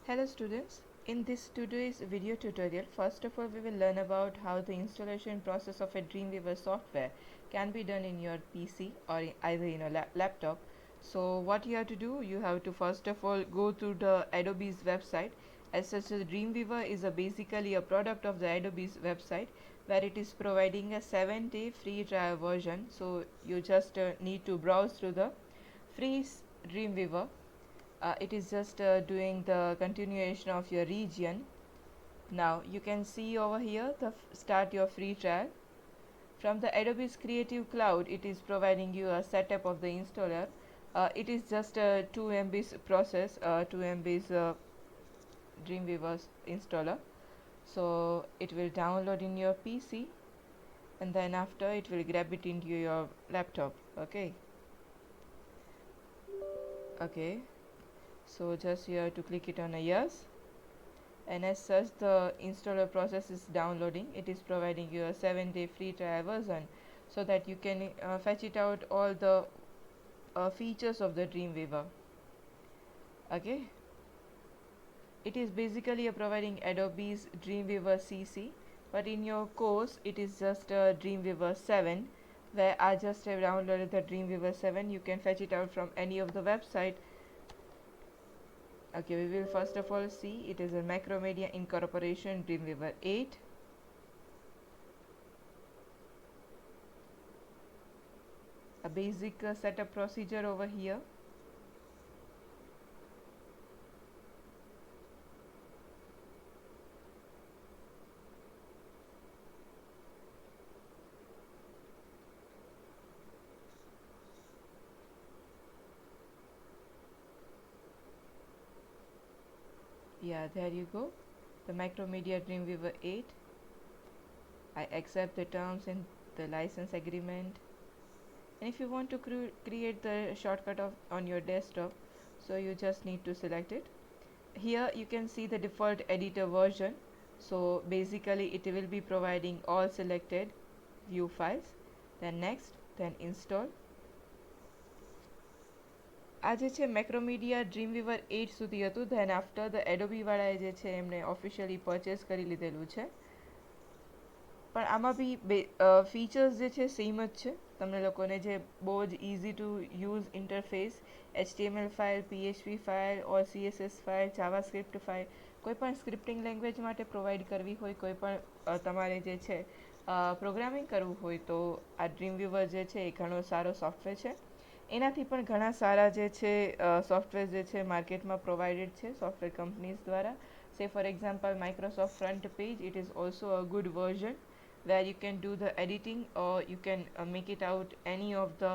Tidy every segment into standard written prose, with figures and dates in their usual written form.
Hello students, in this today's video tutorial, first of all we will learn about how the installation process of a Dreamweaver software can be done in your PC or either in a laptop. So what you have to do, you have to first of all go to the Adobe's website. As such, the Dreamweaver is basically a product of the Adobe's website where it is providing a 7-day free trial version. So you just need to browse through the free Dreamweaver. It is just doing the continuation of your region. Now you can see over here the start your free trial. From the Adobe's Creative Cloud, it is providing you a setup of the installer. It is just a 2 MB's process, 2 MB's Dreamweaver installer. So it will download in your PC and then after it will grab it into your laptop. Okay, so just you have to click it on a yes, and as such the installer process is downloading. It is providing you a 7-day free trial version so that you can fetch it out all the features of the Dreamweaver. Okay, it is basically providing Adobe's Dreamweaver CC, but in your course it is just Dreamweaver 7, where I just have downloaded the Dreamweaver 7. You can fetch it out from any of the website. Okay, we will first of all see it is a Macromedia Incorporation Dreamweaver 8. A basic setup procedure over here. Yeah, there you go, the Macromedia Dreamweaver 8. I accept the terms in the license agreement. And if you want to create the shortcut on your desktop, so you just need to select it. Here you can see the default editor version. So basically it will be providing all selected view files. Then next, then install. આ જે છે મેક્રોમીડિયા ડ્રીમવીવર 8 સુધી હતું. Than after the એડોબી વાળાએ જે છે એમણે officially purchase કરી લીધેલું છે. પણ આમાં બી ફીચર્સ જે છે સેમ જ છે. તમને લોકોને જે બહુ જ easy to use interface, HTML file, PHP file or CSS file, JavaScript file, કોઈ પણ સ્ક્રિપ્ટિંગ લેંગ્વેજ માટે પ્રોવાઈડ કરવી હોય, કોઈ પણ તમારે જે છે પ્રોગ્રામિંગ કરવું હોય તો આ ડ્રીમવીવર જે છે એ ઘણો સારો સોફ્ટવેર છે. એનાથી પણ ઘણા સારા જે છે સોફ્ટવેર જે છે માર્કેટમાં પ્રોવાઇડેડ છે સોફ્ટવેર કંપનીઝ દ્વારા. Say for example Microsoft Front Page, it is also a good version where you can do the editing or you can make it out any of the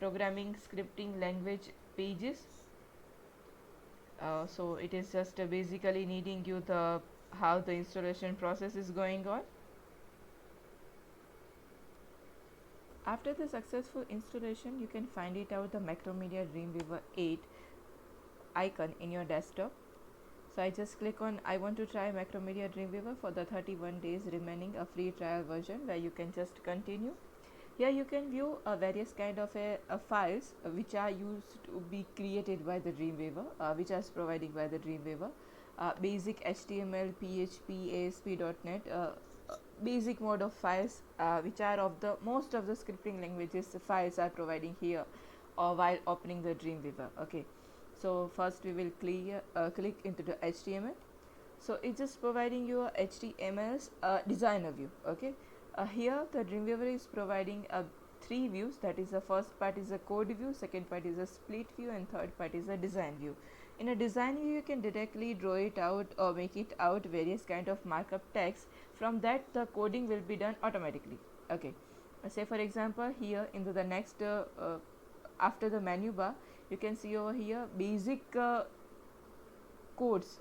programming scripting language pages. So it is just basically needing you the how the installation process is going on. After the successful installation, you can find it out the Macromedia Dreamweaver 8 icon in your desktop. So I just click on I want to try Macromedia Dreamweaver for the 31 days remaining a free trial version, where you can just continue. Here you can view various kind of files which are used to be created by the Dreamweaver, which are provided by the Dreamweaver. Basic HTML, PHP, ASP.NET, basic mode of files which are of the most of the scripting languages files are providing here while opening the Dreamweaver. Okay, so first we will click into the HTML. So it's just providing you a HTML's designer view. Okay, here the Dreamweaver is providing 3 views. That is, the first part is a code view, second part is a split view, and third part is a design view. In a design view, you can directly draw it out or make it out various kind of markup text. From that the coding will be done automatically. Okay, say for example here into the next after the menu bar, you can see over here basic codes,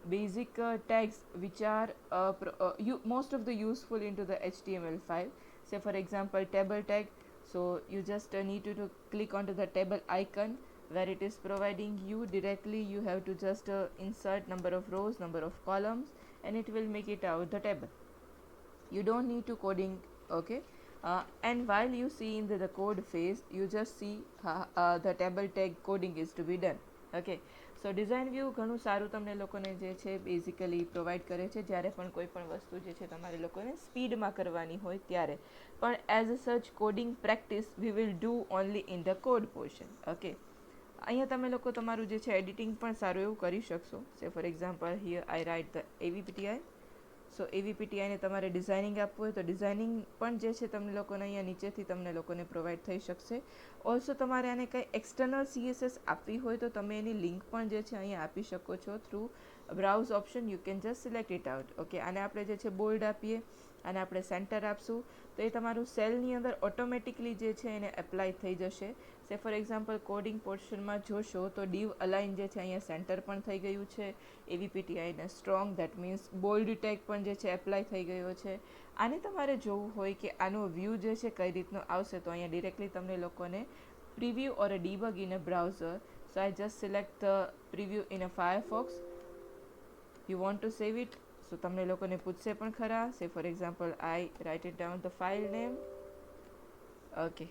basic tags which are most of the useful into the HTML file. Say for example table tag. So you just need to click onto the table icon where it is providing you directly. You have to just insert number of rows, number of columns, and it will make it out the table. You don't need to coding. Okay, and while you see in the code phase, you just see the table tag coding is to be done. Okay, so design view ઘણું સારું તમને લોકોને જે છે basically provide કરે છે જ્યારે પણ કોઈ પણ વસ્તુ જે છે તમારે લોકોને સ્પીડમાં કરવાની હોય ત્યારે. પણ as a such coding practice we will do only in the code portion. Okay, અહીંયા તમે લોકો તમારું જે છે એડિટિંગ પણ સારું એવું કરી શકશો. Say for example here I write the AVPTI. So એવીપીટીઆઈને તમારે ડિઝાઇનિંગ આપવું હોય તો ડિઝાઇનિંગ પણ જે છે તમને લોકોને અહીંયા નીચેથી તમને લોકોને પ્રોવાઈડ થઈ શકશે. ઓલ્સો તમારે આને કંઈ એક્સટર્નલ CSS આપવી હોય તો તમે એની લિંક પણ જે છે અહીંયા આપી શકો છો through browse option. You can just select it out. Okay, આને આપણે જે છે બોલ્ડ આપીએ અને આપણે સેન્ટર આપશું તો એ તમારું સેલની અંદર ઓટોમેટિકલી જે છે એને એપ્લાય થઈ જશે. સે ફોર એક્ઝામ્પલ કોડિંગ પોર્શનમાં જોશો તો ડીવ અલાઇન જે છે અહીંયા સેન્ટર પણ થઈ ગયું છે. એવીપીટીઆઈને strong that means bold tag પણ જે છે એપ્લાય થઈ ગયો છે. આને તમારે જોવું હોય કે આનો વ્યૂ જે છે કઈ રીતનો આવશે તો અહીંયા ડિરેક્ટલી તમને લોકોને preview or a debug in a browser. So I just select the preview in a Firefox. You want to save it, so તમને લોકોને પૂછશે પણ ખરા. Say for example I write it down the file name. Okay,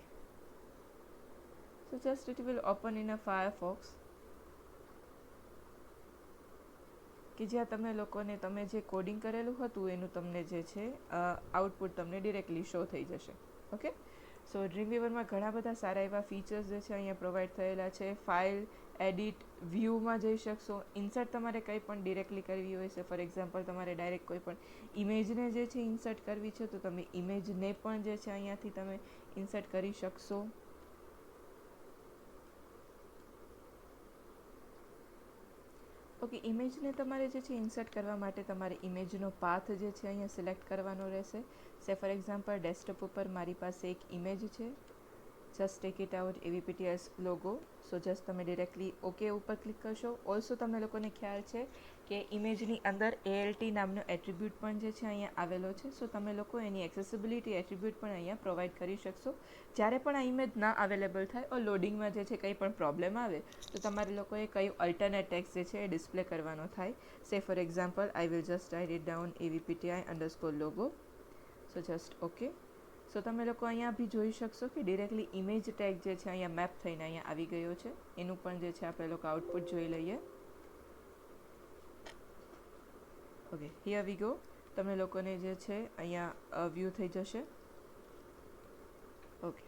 so just it will open in a Firefox કે જ્યાં તમને લોકોને તમે જે કોડિંગ કરેલું હતું એનું તમને જે છે આઉટપુટ તમને ડિરેક્ટલી શો થઈ જશે. ઓકે, સો ડ્રીમવીવરમાં ઘણા બધા સારા એવા ફીચર્સ જે છે અહીંયા પ્રોવાઈડ થયેલા છે. ફાઇલ, એડિટ, વ્યૂમાં જઈ શકશો. ઇન્સર્ટ તમારે કંઈ પણ ડિરેક્ટલી કરવી હોય છે, ફોર એક્ઝામ્પલ તમારે ડાયરેક્ટ કોઈ પણ ઇમેજને જે છે ઇન્સર્ટ કરવી છે તો તમે ઇમેજને પણ જે છે અહીંયાથી તમે ઇન્સર્ટ કરી શકશો. ઓકે, ઇમેજને તમારે જે છે ઇન્સર્ટ કરવા માટે તમારે ઇમેજનો પાથ જે છે અહીંયા સિલેક્ટ કરવાનો રહેશે. સે ફોર એક્ઝામ્પલ ડેસ્કટોપ ઉપર મારી પાસે એક ઇમેજ છે. Just take it out AVPTS logo. So just તમે ડિરેક્ટલી ઓકે ઉપર ક્લિક કરશો. ઓલ્સો તમને લોકોને ખ્યાલ છે કે ઇમેજની અંદર ALT નામનો એટ્રીબ્યુટ પણ જે છે અહીંયા આવેલો છે. સો તમે લોકો એની એક્સેસિબિલિટી એટ્રીબ્યુટ પણ અહીંયા પ્રોવાઈડ કરી શકશો. જ્યારે પણ આ ઇમેજ ના અવેલેબલ થાય ઓર લોડિંગમાં જે છે કંઈ પણ પ્રોબ્લેમ આવે તો તમારે લોકોએ કયું અલ્ટરનેટ ટેક્સ્ટ જે છે એ ડિસ્પ્લે કરવાનો થાય. Say for example I will just write it down AVPTI_logo. So just okay. So તમે લોકો અહીંયા બી જોઈ શકશો કે ડિરેક્ટલી ઇમેજ ટેગ જે છે અહીંયા મેપ થઈને અહીંયા આવી ગયો છે. એનું પણ જે છે આપણે લોકો આઉટપુટ જોઈ લઈએ. Okay, here we go. તમને લોકોને જે છે અહીંયા વ્યૂ થઈ જશે. ઓકે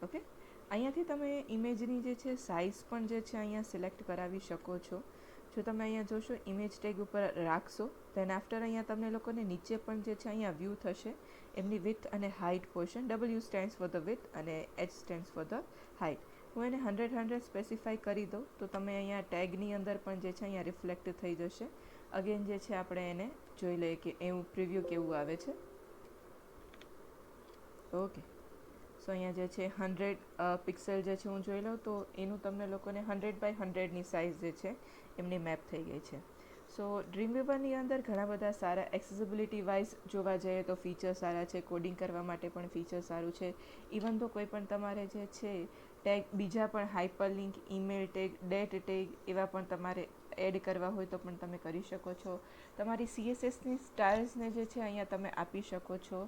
ઓકે, અહીંયાથી તમે ઇમેજની જે છે સાઇઝ પણ જે છે અહીંયા સિલેક્ટ કરાવી શકો છો. જો તમે અહીંયા જોશો ઇમેજ ટેગ ઉપર રાખશો ધેન આફ્ટર અહીંયા તમને લોકોને નીચે પણ જે છે અહીંયા વ્યૂ થશે એમની વિથ અને height portion. W stands for the with અને H stands for the height. હું એને 100 સ્પેસિફાઈ કરી દઉં તો તમે અહીંયા ટેગની અંદર પણ જે છે અહીંયા રિફ્લેક્ટ થઈ જશે. અગેન જે છે આપણે એને જોઈ લઈએ કે એવું પ્રિવ્યૂ કેવું આવે છે. ઓકે, સો અહીંયા જે છે 100 પિક્સેલ જે છે હું જોઈ લઉં તો એનું તમને લોકોને 100x100ની સાઇઝ જે છે એમની મેપ થઈ ગઈ છે. સો ડ્રીમવીવરની અંદર ઘણા બધા સારા એક્સેસિબિલિટી વાઇઝ જોવા જઈએ તો ફીચર સારા છે. કોડિંગ કરવા માટે પણ ફીચર સારું છે. ઇવન તો કોઈ પણ તમારે જે છે ટેગ બીજા પણ hyperlink, email tag, date tag એવા પણ તમારે એડ કરવા હોય તો પણ તમે કરી શકો છો. તમારી CSSની સ્ટાઇલ્સને જે છે અહીંયા તમે આપી શકો છો.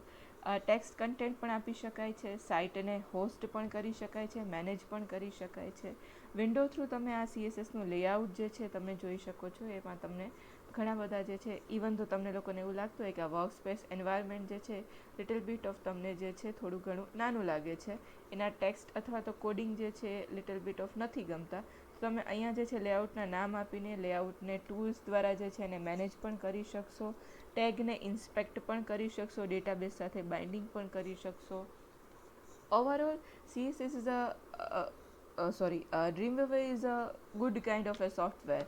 ટેક્સ્ટ કન્ટેન્ટ પણ આપી શકાય છે. સાઇટને હોસ્ટ પણ કરી શકાય છે, મેનેજ પણ કરી શકાય છે. વિન્ડો થ્રુ તમે આ CSSનું લેઆઉટ જે છે તમે જોઈ શકો છો. એમાં તમને ઘણા બધા જે છે ઇવન તો તમને લોકોને એવું લાગતું હોય કે આ વર્ક સ્પેસ એન્વાયરમેન્ટ જે છે લિટલ બીટ ઓફ તમને જે છે થોડું ઘણું નાનું લાગે છે, એના ટેક્સ્ટ અથવા તો કોડિંગ જે છે લિટલ બીટ ઓફ નથી ગમતા, તો તમે અહીંયા જે છે લેઆઉટના નામ આપીને લેઆઉટને ટૂલ્સ દ્વારા જે છે એને મેનેજ પણ કરી શકશો. ટેગને ઇન્સ્પેક્ટ પણ કરી શકશો, ડેટાબેઝ સાથે બાઇન્ડિંગ પણ કરી શકશો. Overall CSS is Dreamweaver is a good kind of a software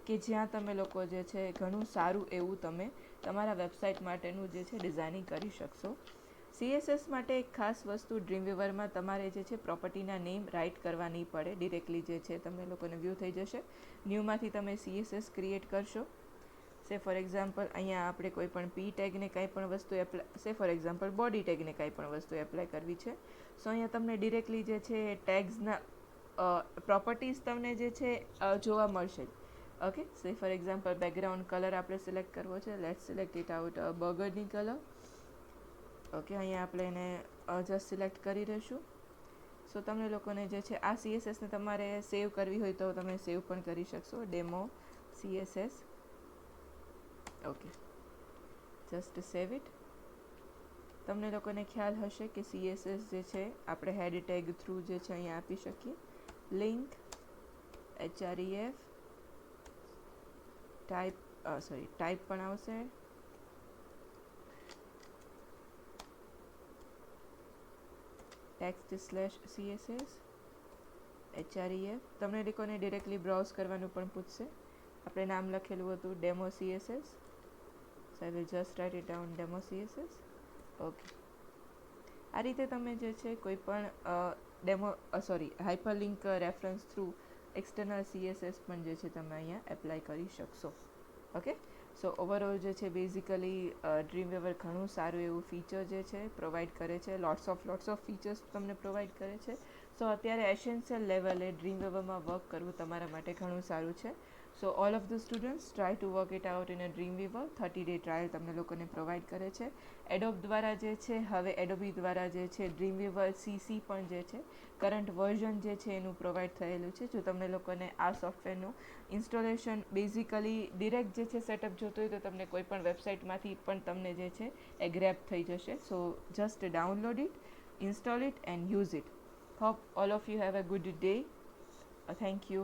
કે જ્યાં તમે લોકો જે છે ઘણું સારું એવું તમે તમારા વેબસાઇટ માટેનું જે છે ડિઝાઇનિંગ કરી શકશો. CSS માટે એક ખાસ વસ્તુ ડ્રીમવીવરમાં તમારે જે છે પ્રોપર્ટીના નેમ રાઇટ કરવા નહીં પડે. ડિરેક્ટલી જે છે તમને લોકોને વ્યૂ થઈ જશે. ન્યૂમાંથી તમે CSS ક્રિએટ કરશો. સે ફોર એક્ઝામ્પલ અહીંયા આપણે કોઈ પણ P ટેગને કંઈ પણ વસ્તુ એપ્લાય, સે ફોર એક્ઝામ્પલ બોડી ટેગને કંઈ પણ વસ્તુ એપ્લાય કરવી છે. સો અહીંયા તમને ડિરેક્ટલી જે છે ટેગ્સના પ્રોપર્ટીઝ તમને જે છે જોવા મળશે. Okay, say for example background colour આપણે સિલેક્ટ કરવો છે. લેટ્સ સિલેક્ટ ઇટ આઉટ બર્ગરની કલર. ઓકે, અહીંયા આપણે એને જસ્ટ સિલેક્ટ કરી દઈશું. સો તમને લોકોને જે છે આ CSS ને તમારે સેવ કરવી હોય તો તમે સેવ પણ કરી શકશો, demo CSS. Okay, just save it. તમને લોકોને ખ્યાલ હશે કે CSS જે છે આપણે હેડ ટેગ થ્રુ જે છે અહીંયા આપી શકીએ. લિંક href ટાઈપ પણ આવશે, text/css href. તમને લોકોને ડિરેક્ટલી બ્રાઉઝ કરવાનું પણ પૂછશે. આપણે નામ લખેલું હતું demo CSS, so I will just write it down, demo CSS. Okay, આ રીતે તમે જે છે કોઈ પણ hyperlink reference through external CSS પણ જે છે તમે અહીંયા એપ્લાય કરી શકશો. ઓકે, સો ઓવરઓલ જે છે બેઝિકલી ડ્રીમવેવર ઘણું સારું એવું ફીચર જે છે પ્રોવાઈડ કરે છે, લોટ્સ ઓફ ફીચર્સ તમને પ્રોવાઈડ કરે છે. સો અત્યારે એસેન્શિયલ લેવલે ડ્રીમવેવરમાં વર્ક કરવું તમારા માટે ઘણું સારું છે. So all of the students try to work it out in a Dreamweaver. 30-day trial તમને લોકોને પ્રોવાઈડ કરે છે. એડોબ દ્વારા જે છે હવે એડોબી દ્વારા જે છે ડ્રીમવેવર CC પણ જે છે કરંટ વર્ઝન જે છે એનું પ્રોવાઈડ થયેલું છે. જો તમને લોકોને આ સોફ્ટવેરનું ઇન્સ્ટોલેશન બેઝિકલી ડિરેક્ટ જે છે સેટઅપ જોતું હોય તો તમને કોઈ પણ વેબસાઇટમાંથી પણ તમને જે છે એ ગ્રેબ થઈ જશે. સો just download it, install it and use it. Hope all of you have a good day. Thank you.